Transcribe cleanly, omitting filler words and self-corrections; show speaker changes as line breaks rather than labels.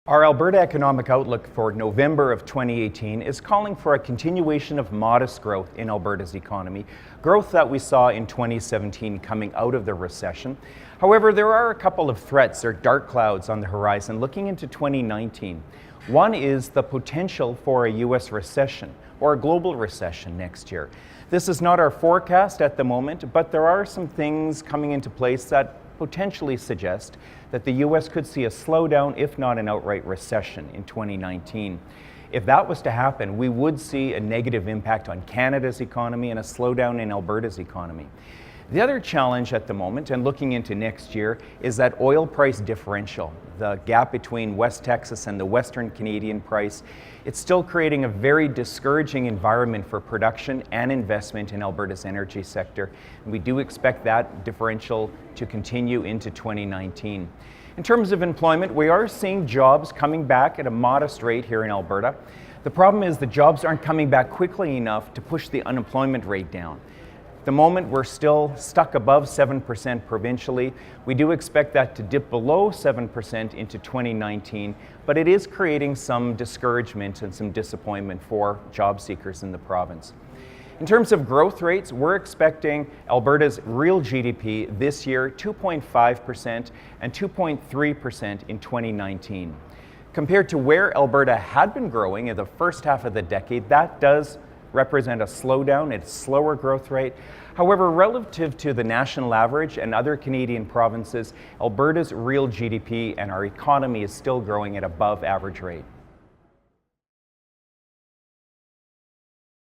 Our Alberta Economic Outlook for November of 2018 is calling for a continuation of modest growth in Alberta's economy, growth that we saw in 2017 coming out of the recession. However, there are a couple of threats or dark clouds on the horizon looking into 2019. One is the potential for a U.S. recession or a global recession next year. This is not our forecast at the moment, but there are some things coming into place that potentially suggest that the U.S. could see a slowdown, if not an outright recession in 2019. If that was to happen, we would see a negative impact on Canada's economy and a slowdown in Alberta's economy. The other challenge at the moment, and looking into next year, is that oil price differential. The gap between West Texas and the Western Canadian price, it's still creating a very discouraging environment for production and investment in Alberta's energy sector. And we do expect that differential to continue into 2019. In terms of employment, we are seeing jobs coming back at a modest rate here in Alberta. The problem is the jobs aren't coming back quickly enough to push the unemployment rate down. At the moment, we're still stuck above 7% provincially. We do expect that to dip below 7% into 2019, but it is creating some discouragement and some disappointment for job seekers in the province. In terms of growth rates, we're expecting Alberta's real GDP this year 2.5% and 2.3% in 2019. Compared to where Alberta had been growing in the first half of the decade, that does represent a slowdown, it's a slower growth rate. However, relative to the national average and other Canadian provinces, Alberta's real GDP and our economy is still growing at above average rate.